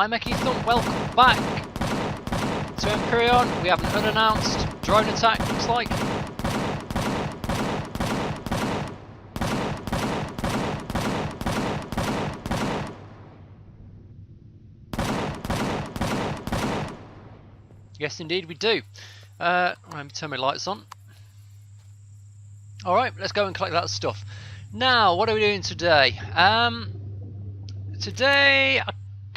I'm EkkiThump, welcome back to Empyrion. We have an unannounced drone attack, looks like. Yes indeed we do. Let me turn my lights on. Alright, let's go and collect that stuff. Now, what are we doing today? Today I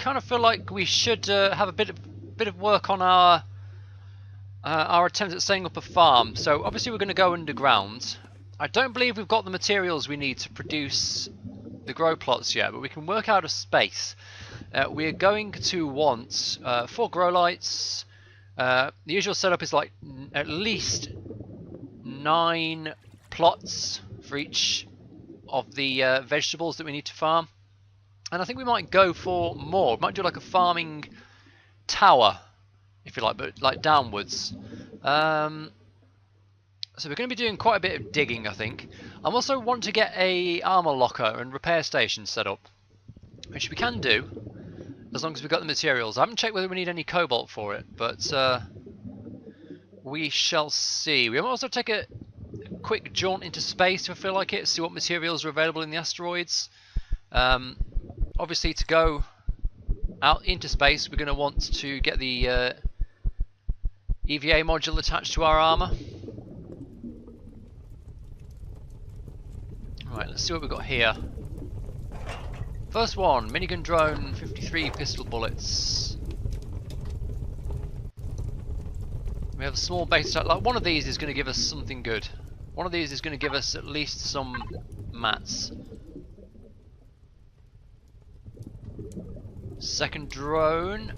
kind of feel like we should have a bit of work on our attempt at setting up a farm. So obviously we're going to go underground. I don't believe we've got the materials we need to produce the grow plots yet, but we can work out a space. We're going to want 4 grow lights. The usual setup is like at least 9 plots for each of the vegetables that we need to farm. And I think we might go for more. We might do like a farming tower, if you like, but like downwards. So we're going to be doing quite a bit of digging, I think. I also want to get a armor locker and repair station set up, which we can do as long as we've got the materials. I haven't checked whether we need any cobalt for it, but we shall see. We might also take a quick jaunt into space if I feel like it, see what materials are available in the asteroids. Obviously, to go out into space, we're going to want to get the EVA module attached to our armor. Right, let's see what we've got here. First one, minigun drone, 53 pistol bullets. We have a small base attack. Like one of these is going to give us something good. One of these is going to give us at least some mats. Second drone.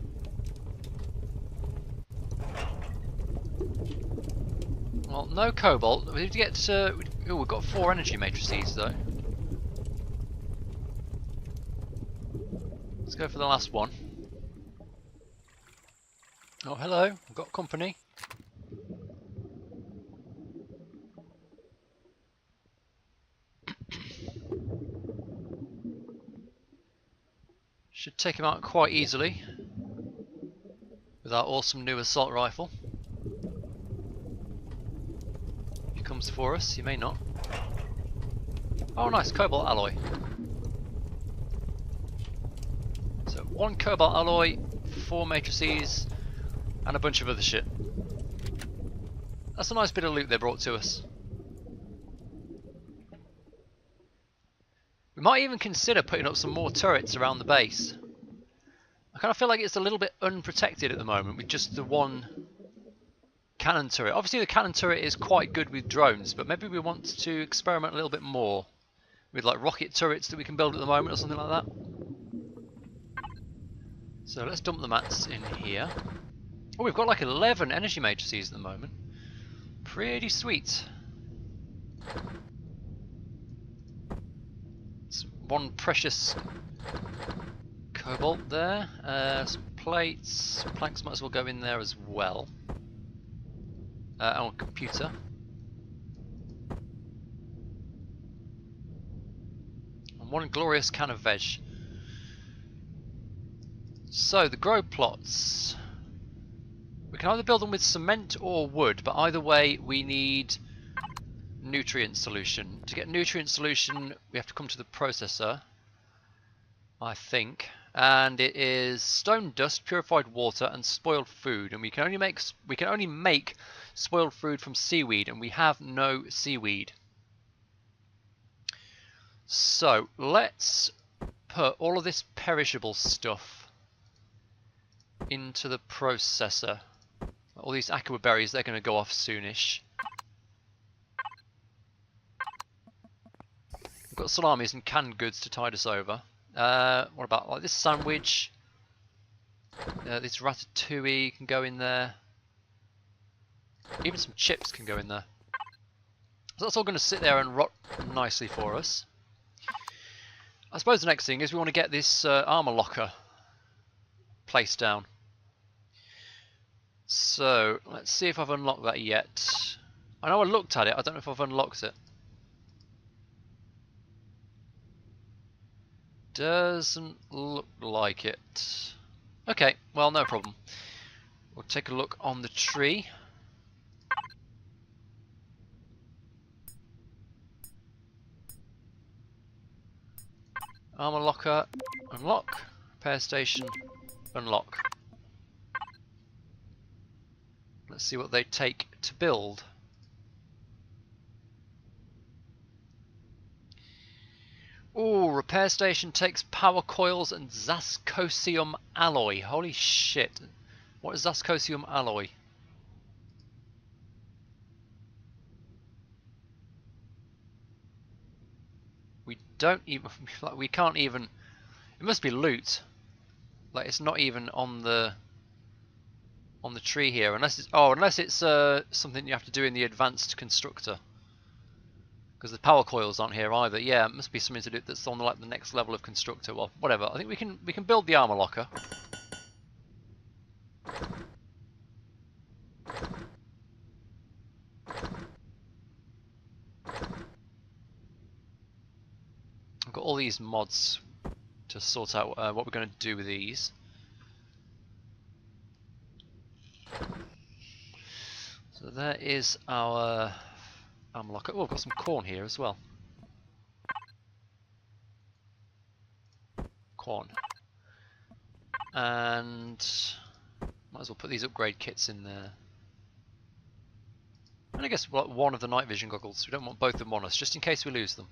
Well, no cobalt. We need to get to. Oh, we've got 4 energy matrices though. Let's go for the last one. Oh, hello. We've got company. Should take him out quite easily with our awesome new assault rifle. If he comes for us, he may not. Oh nice, cobalt alloy. So 1 cobalt alloy, 4 matrices, and a bunch of other shit. That's a nice bit of loot they brought to us. We might even consider putting up some more turrets around the base. I kind of feel like it's a little bit unprotected at the moment with just the 1 cannon turret. Obviously the cannon turret is quite good with drones, but maybe we want to experiment a little bit more with like rocket turrets that we can build at the moment or something like that. So let's dump the mats in here. Oh, we've got like 11 energy matrices at the moment. Pretty sweet. 1 precious cobalt there. Some plates, planks might as well go in there as well. Our computer. And 1 glorious can of veg. So the grow plots. We can either build them with cement or wood, but either way we need nutrient solution. To get nutrient solution we have to come to the processor, I think, and it is stone dust, purified water and spoiled food, and we can only make spoiled food from seaweed, and we have no seaweed. So let's put all of this perishable stuff into the processor. All these aqua berries, they're going to go off soonish. We've got salamis and canned goods to tide us over. What about like this sandwich? This ratatouille can go in there. Even some chips can go in there. So that's all going to sit there and rot nicely for us. I suppose the next thing is we want to get this armor locker placed down. So let's see if I've unlocked that yet. I know I looked at it, I don't know if I've unlocked it. Doesn't look like it. Okay, well, no problem. We'll take a look on the tree. Armor locker, unlock. Repair station, unlock. Let's see what they take to build. Ooh, repair station takes power coils and zascosium alloy. Holy shit. What is zascosium alloy? We don't even, like, we can't even, it must be loot. Like, it's not even on the tree here, unless it's something you have to do in the advanced constructor. Because the power coils aren't here either. Yeah, it must be something to do that's on like the next level of constructor. Well, whatever. I think we can build the armor locker. I've got all these mods to sort out what we're going to do with these. So there is our armor locker. Oh, I've got some corn here as well. Corn. And might as well put these upgrade kits in there. And I guess one of the night vision goggles. We don't want both of them on us, just in case we lose them.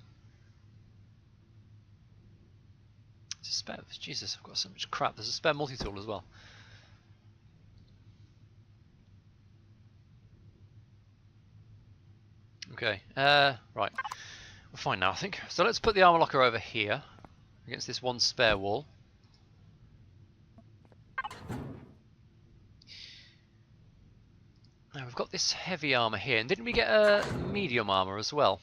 It's a spare. Jesus, I've got so much crap. There's a spare multi-tool as well. Okay, right. We're fine now, I think. So let's put the armor locker over here against this one spare wall. Now we've got this heavy armor here, and didn't we get a medium armor as well?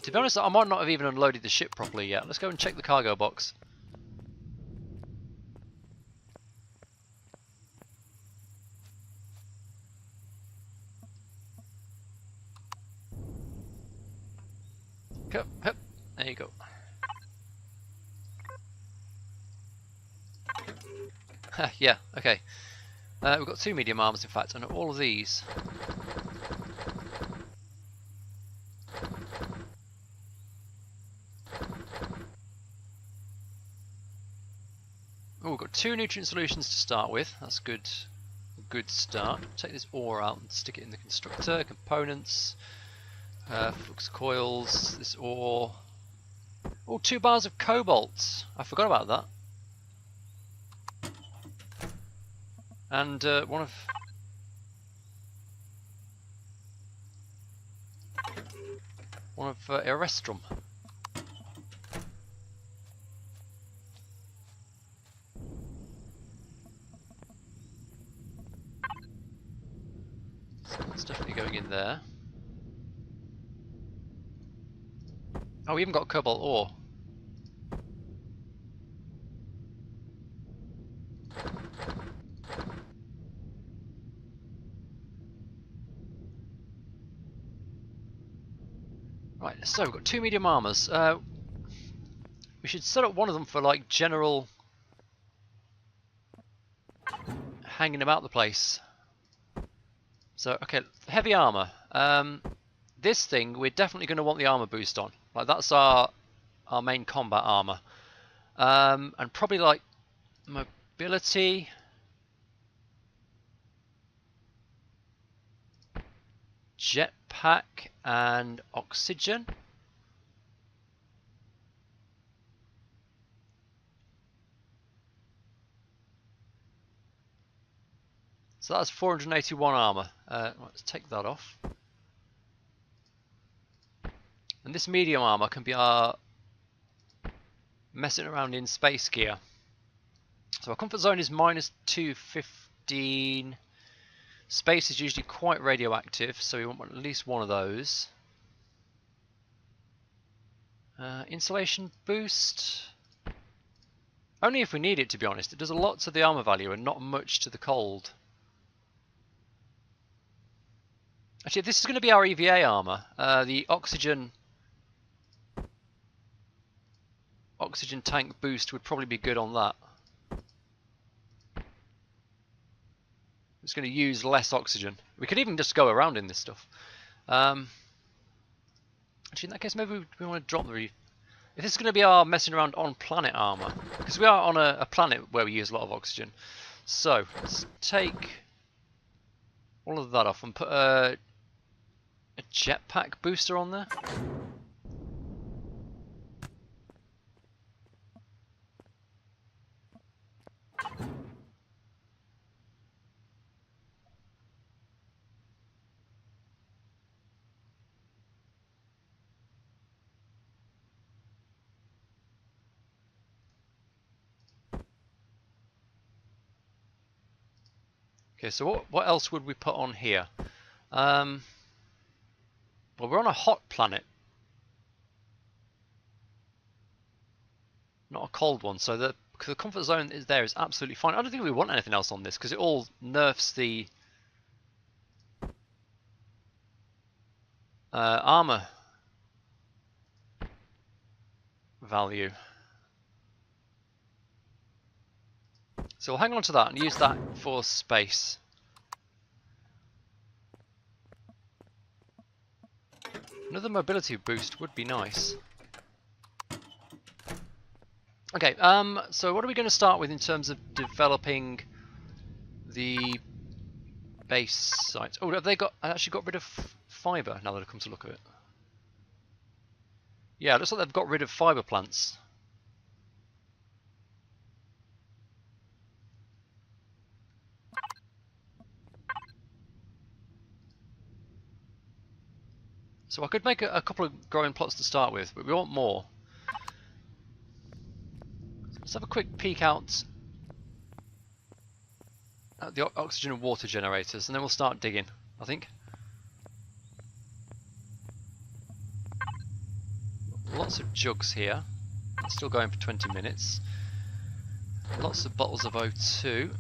To be honest, I might not have even unloaded the ship properly yet. Let's go and check the cargo box. Hup, there you go. Yeah, okay. We've got 2 medium armors, in fact, and all of these. Oh, we've got 2 nutrient solutions to start with. That's good. A good start. Take this ore out and stick it in the constructor. Components. Flux coils. This ore. Oh, 2 bars of cobalt. I forgot about that. And one of Erestrum. So that's definitely going in there. Oh, we even got cobalt ore. Right, so we've got 2 medium armors. We should set up one of them for like general hanging about the place. So, okay, heavy armor. This thing, we're definitely going to want the armor boost on. Like, that's our main combat armor. And probably like mobility. Jetpack and oxygen. So that's 481 armor. Let's take that off. And this medium armor can be our messing around in space gear. So our comfort zone is -215. Space is usually quite radioactive, so we want at least one of those. Insulation boost. Only if we need it, to be honest. It does a lot to the armor value and not much to the cold. Actually, this is going to be our EVA armor. The oxygen tank boost would probably be good on that. It's going to use less oxygen. We could even just go around in this stuff. Actually, in that case, maybe we want to drop the... If this is going to be our messing around on planet armor, because we are on a planet where we use a lot of oxygen. So, let's take all of that off and put a jetpack booster on there. Okay, so what else would we put on here? Well, we're on a hot planet, not a cold one, so the comfort zone is absolutely fine. I don't think we want anything else on this because it all nerfs the armor value. So we'll hang on to that and use that for space. Another mobility boost would be nice. Okay, so what are we going to start with in terms of developing the base sites? Oh, have they actually got rid of fibre now that I come to look at it? Yeah, it looks like they've got rid of fibre plants. So I could make a couple of growing plots to start with, but we want more. Let's have a quick peek out at the oxygen and water generators, and then we'll start digging, I think. Lots of jugs here. It's still going for 20 minutes. Lots of bottles of O2.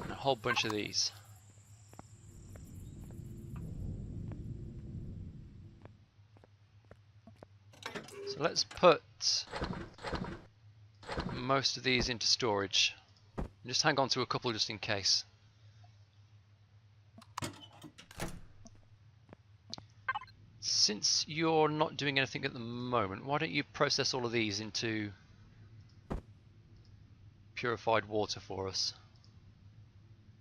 And a whole bunch of these. So let's put most of these into storage. Just hang on to a couple just in case. Since you're not doing anything at the moment, why don't you process all of these into purified water for us?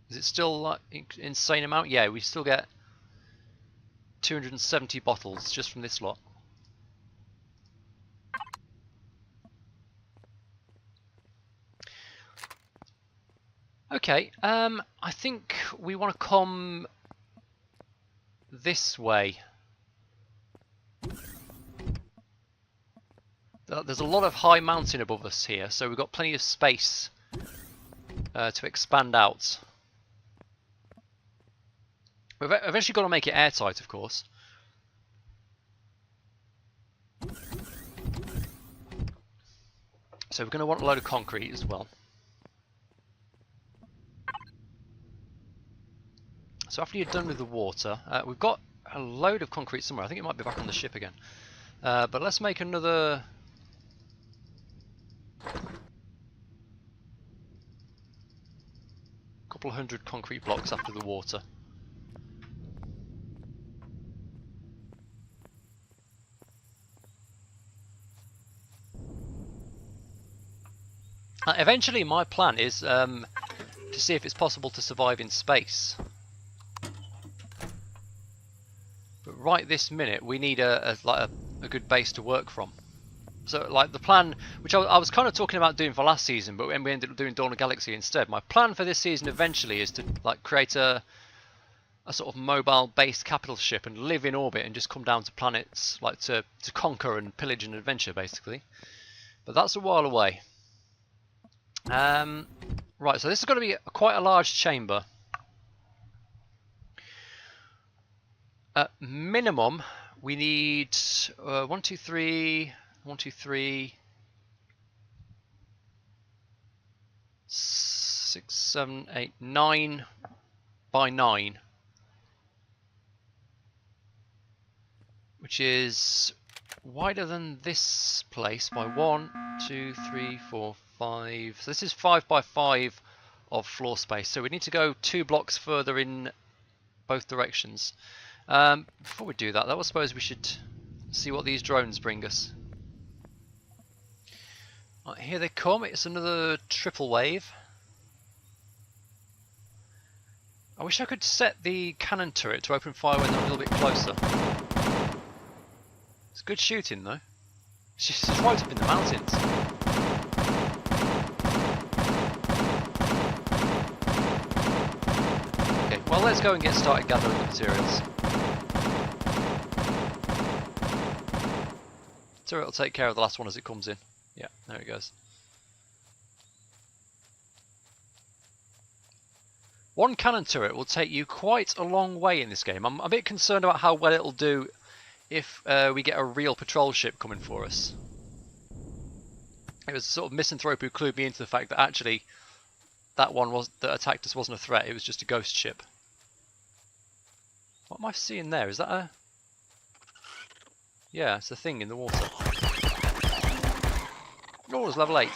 Is it still like insane amount? Yeah, we still get 270 bottles just from this lot. Okay, I think we want to come this way. There's a lot of high mountain above us here, so we've got plenty of space to expand out. We've eventually got to make it airtight, of course. So we're going to want a load of concrete as well. So after you're done with the water, we've got a load of concrete somewhere. I think it might be back on the ship again. But let's make another... couple of hundred concrete blocks after the water. Eventually my plan is to see if it's possible to survive in space. But right this minute we need a good base to work from. So like the plan, which I was kind of talking about doing for last season, but when we ended up doing Dawn of Galaxy instead, my plan for this season eventually is to like create a sort of mobile based capital ship and live in orbit and just come down to planets like to conquer and pillage and adventure basically. But that's a while away. Right, so this is going to be quite a large chamber. At minimum, we need 1, 2, 3, 1, 2, 3, 6, 7, 8, 9 by 9, which is wider than this place by 1, 2, 3, 4, 5. So this is 5 by 5 of floor space. So we need to go 2 blocks further in both directions. Before we do that, though, I suppose we should see what these drones bring us. Right, here they come. It's another triple wave. I wish I could set the cannon turret to open fire when they're a little bit closer. It's good shooting though. It's just right up in the mountains. Okay, well let's go and get started gathering the materials. Turret will take care of the last one as it comes in. Yeah, there it goes. One cannon turret will take you quite a long way in this game. I'm a bit concerned about how well it'll do if we get a real patrol ship coming for us. It was sort of misanthrope who clued me into the fact that actually that one that attacked us wasn't a threat, it was just a ghost ship. What am I seeing there? Is that a... Yeah, it's a thing in the water. Oh, it's level 8.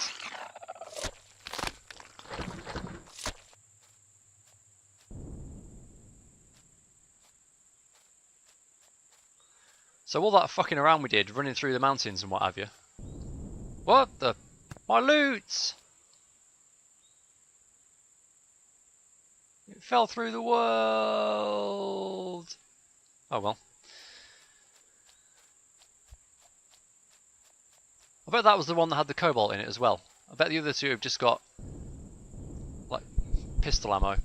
So all that fucking around we did, running through the mountains and what have you. What the... My loot! It fell through the world! Oh well. I bet that was the one that had the cobalt in it as well. I bet the other two have just got, like, pistol ammo.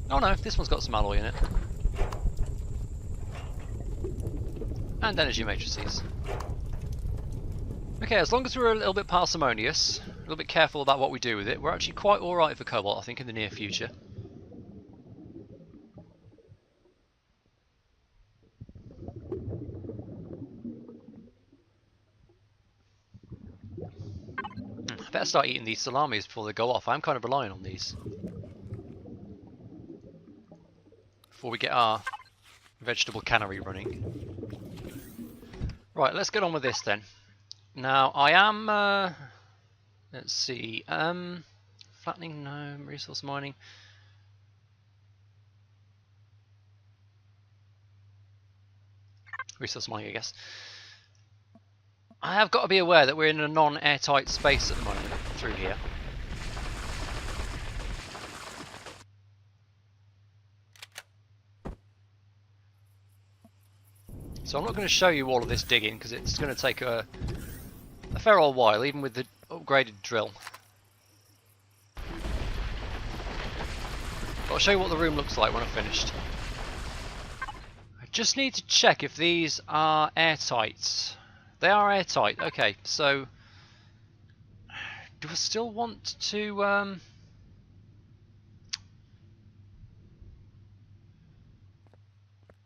Oh no, this one's got some alloy in it. And energy matrices. Okay, as long as we're a little bit parsimonious, a little bit careful about what we do with it, we're actually quite alright for cobalt, I think, in the near future. I better start eating these salamis before they go off. I'm kind of relying on these. Before we get our vegetable cannery running. Right, let's get on with this then. Now, I am... let's see... flattening, no. Resource mining. Resource mining, I guess. I have got to be aware that we're in a non-airtight space at the moment through here. So I'm not going to show you all of this digging because it's going to take a fair old while, even with the upgraded drill. But I'll show you what the room looks like when I've finished. I just need to check if these are airtight. They are airtight. Okay, so do I still want to...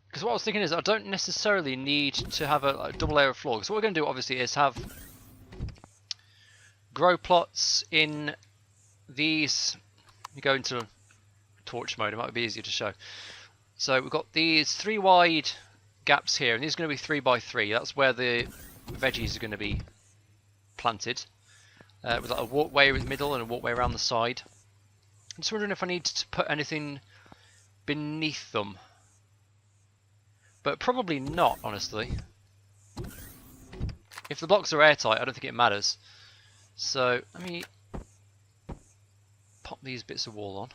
Because what I was thinking is I don't necessarily need to have a double layer of floor. Because what we're going to do obviously is have grow plots in these. You go into torch mode, it might be easier to show. So we've got these 3 wide gaps here, and these are going to be 3 by 3. That's where the veggies are going to be planted. With like a walkway in the middle and a walkway around the side. I'm just wondering if I need to put anything beneath them. But probably not, honestly. If the blocks are airtight, I don't think it matters. So, let me pop these bits of wall on.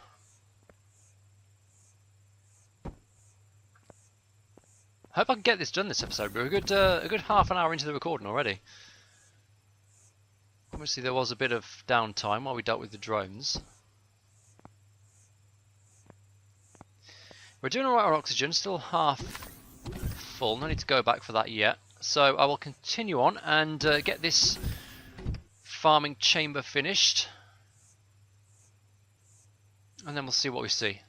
I hope I can get this done this episode. We're a good half an hour into the recording already. Obviously there was a bit of downtime while we dealt with the drones. We're doing alright on oxygen, still half full, no need to go back for that yet. So I will continue on and get this farming chamber finished. And then we'll see what we see.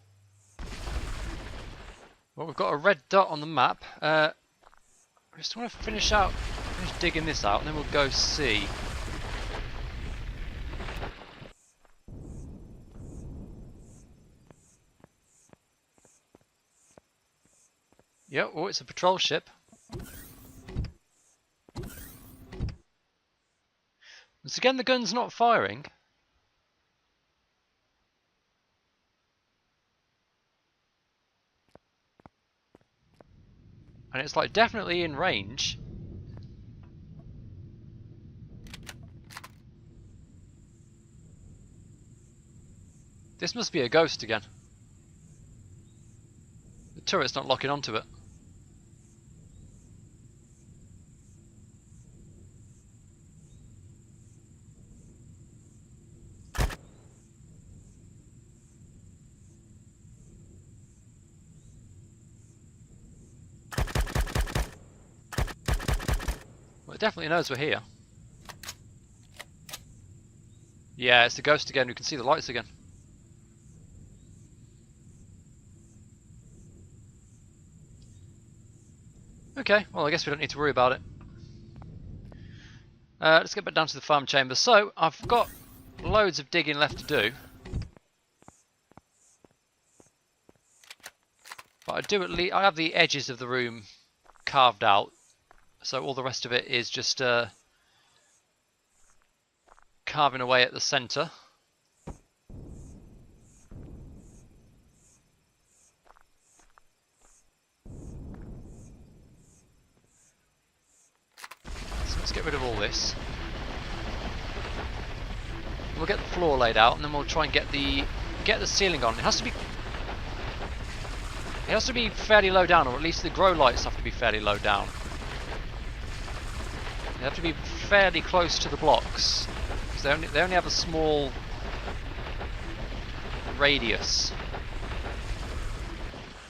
Well, we've got a red dot on the map. I just want to finish digging this out, and then we'll go see. Yep, oh, it's a patrol ship. Once again, the gun's not firing. And it's like definitely in range. This must be a ghost again. The turret's not locking onto it. Well, it definitely knows we're here. Yeah, it's the ghost again. We can see the lights again. Okay, well I guess we don't need to worry about it. Let's get back down to the farm chamber. So, I've got loads of digging left to do. But I do at least, I have the edges of the room carved out. So all the rest of it is just carving away at the centre. So let's get rid of all this. We'll get the floor laid out, and then we'll try and get the ceiling on. It has to be fairly low down, or at least the grow lights have to be fairly low down. They have to be fairly close to the blocks, because they only have a small radius.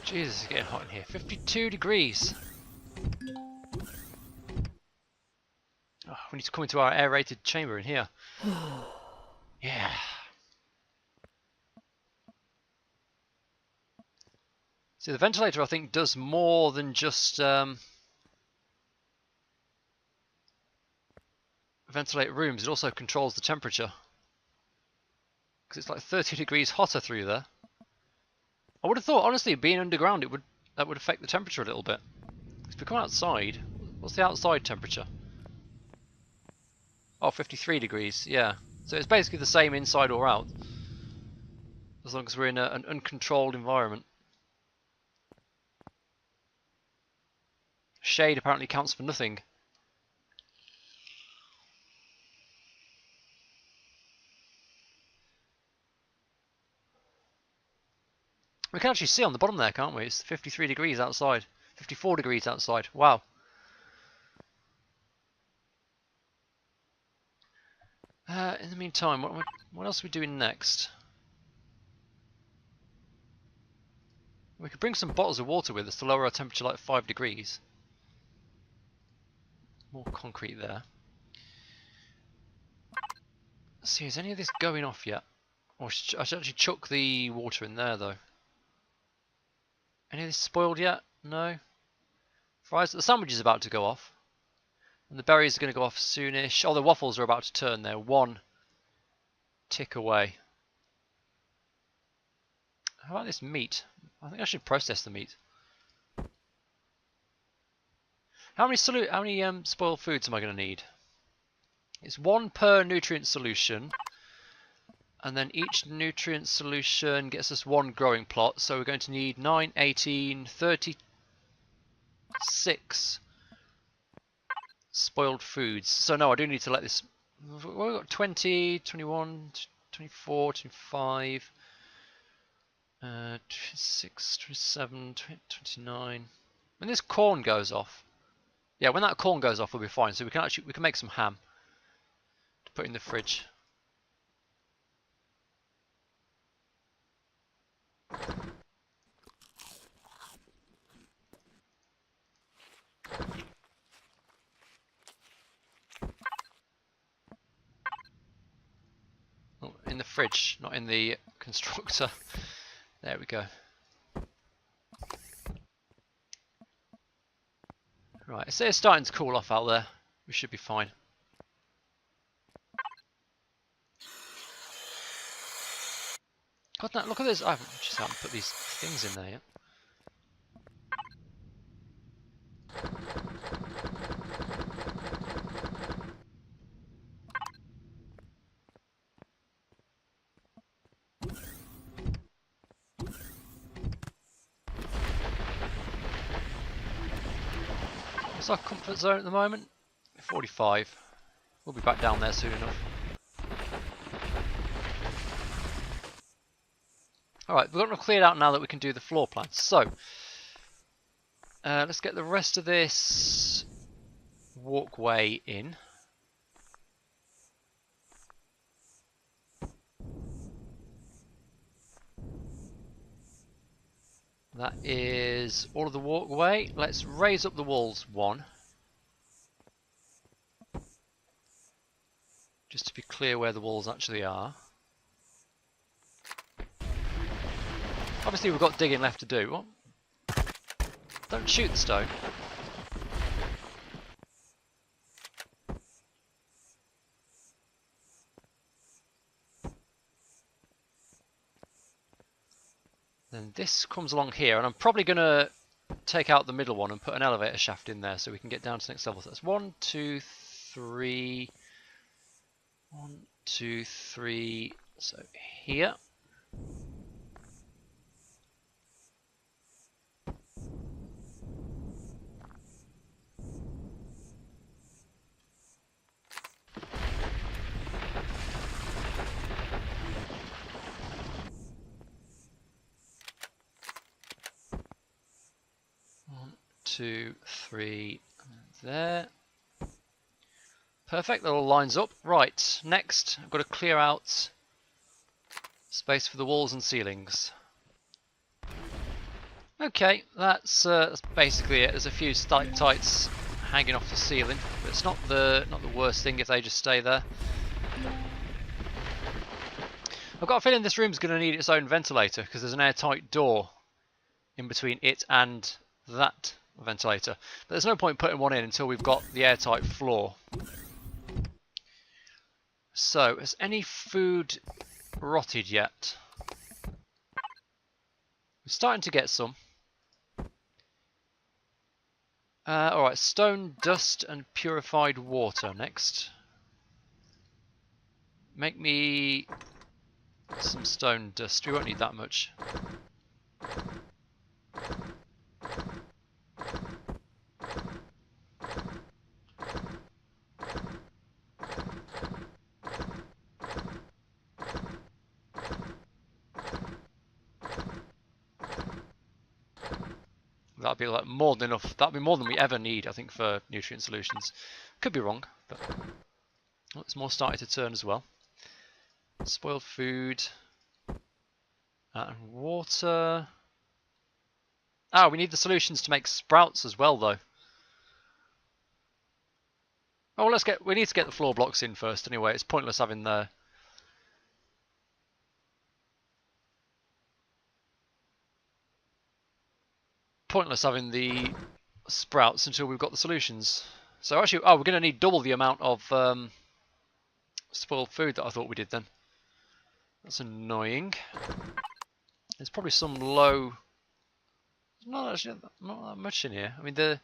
Jesus, it's getting hot in here. 52 degrees. Oh, we need to come into our aerated chamber in here. Yeah. See, the ventilator, I think, does more than just ventilate rooms. It also controls the temperature, because it's like 30 degrees hotter through there. I would have thought, honestly, being underground, that would affect the temperature a little bit. If we come outside, what's the outside temperature? Oh, 53 degrees, yeah. So it's basically the same inside or out, as long as we're in an uncontrolled environment. Shade apparently counts for nothing. We can actually see on the bottom there, can't we? It's 53 degrees outside. 54 degrees outside. Wow. In the meantime, what else are we doing next? We could bring some bottles of water with us to lower our temperature like 5 degrees. More concrete there. Let's see, is any of this going off yet? Or I should actually chuck the water in there though. Any of this spoiled yet? No. Fries. The sandwich is about to go off. And the berries are going to go off soonish. Oh, the waffles are about to turn there. One tick away. How about this meat? I think I should process the meat. How many spoiled foods am I going to need? It's 1 per nutrient solution. And then each nutrient solution gets us 1 growing plot. So we're going to need 9, 18, 36 spoiled foods. So no, I do need to let this... We've got 20, 21, 24, 25, 26, 27, 29. When this corn goes off... Yeah, when that corn goes off, we'll be fine. So we can make some ham to put in the fridge. Oh, in the fridge, not in the constructor. There we go. Right, so it's starting to cool off out there. We should be fine. God, look at this. I haven't put these things in there yet. What's our comfort zone at the moment? 45. We'll be back down there soon enough. Alright, we've got enough cleared out now that we can do the floor plans. So, let's get the rest of this walkway in. That is all of the walkway. Let's raise up the walls one. Just to be clear where the walls actually are. Obviously we've got digging left to do. Oh. Don't shoot the stone. Then this comes along here, and I'm probably going to take out the middle one and put an elevator shaft in there so we can get down to the next level. So that's 1, 2, 3. 1, 2, 3. So here. Two, three, there. Perfect, that all lines up. Right, next I've got to clear out space for the walls and ceilings. Okay, that's basically it. There's a few stalactites hanging off the ceiling, but it's not the worst thing if they just stay there. I've got a feeling this room's going to need its own ventilator because there's an airtight door in between it and that ventilator, but there's no point putting one in until we've got the airtight floor. So, has any food rotted yet? We're starting to get some. Alright, stone dust and purified water next. Make me some stone dust. We won't need that much. That'd be like more than enough. That'd be more than we ever need, I think, for nutrient solutions. Could be wrong, but oh, it's more starting to turn as well. Spoiled food and water. Ah, we need the solutions to make sprouts as well, though. Oh, well, we need to get the floor blocks in first. Anyway, it's pointless having the. Pointless having the sprouts until we've got the solutions. So actually, oh, we're going to need double the amount of spoiled food that I thought we did then. That's annoying. There's probably some low. Not actually, not that much in here. I mean, the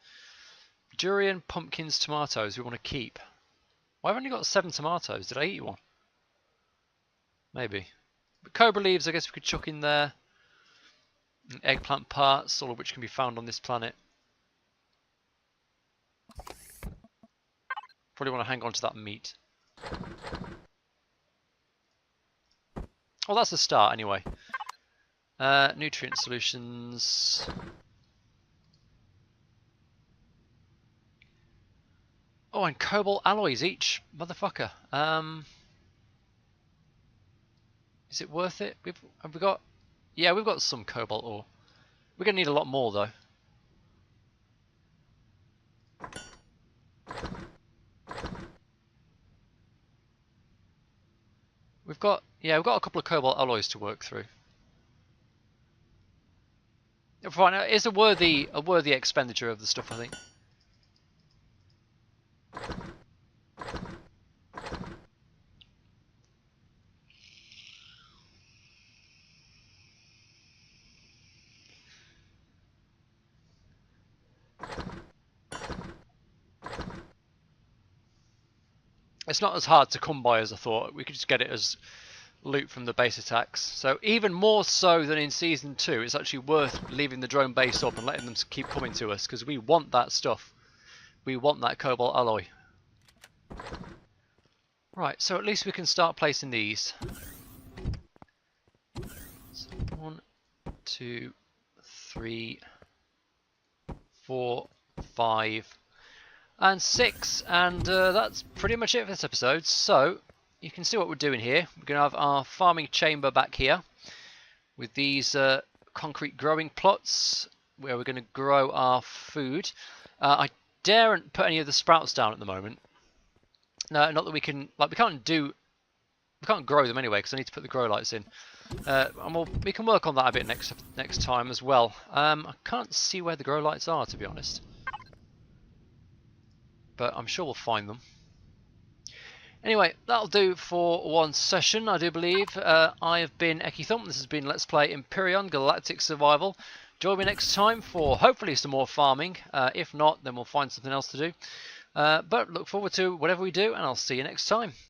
durian, pumpkins, tomatoes we want to keep. Well, I've only got 7 tomatoes. Did I eat one? Maybe. But cobra leaves, I guess we could chuck in there. And eggplant parts, all of which can be found on this planet. Probably want to hang on to that meat. Well, that's the start anyway. Nutrient solutions. Oh, and cobalt alloys each. Motherfucker. Is it worth it? Have we got... Yeah, we've got some cobalt ore. We're going to need a lot more, though. We've got a couple of cobalt alloys to work through. Fine, it's a worthy expenditure of the stuff, I think. It's not as hard to come by as I thought. We could just get it as loot from the base attacks. So even more so than in Season 2, it's actually worth leaving the drone base up and letting them keep coming to us, because we want that stuff. we want that cobalt alloy. Right, so at least we can start placing these. So 1, 2, 3, 4, 5, and 6, and that's pretty much it for this episode. So you can see what we're doing here. We're going to have our farming chamber back here with these concrete growing plots where we're going to grow our food. I daren't put any of the sprouts down at the moment. No, not that we can, like, we can't grow them anyway because I need to put the grow lights in. And we can work on that a bit next time as well. I can't see where the grow lights are, to be honest, but I'm sure we'll find them. Anyway, that'll do for one session, I do believe. I have been EkkiThump. This has been Let's Play Empyrion Galactic Survival. Join me next time for hopefully some more farming. If not, then we'll find something else to do. But look forward to whatever we do, and I'll see you next time.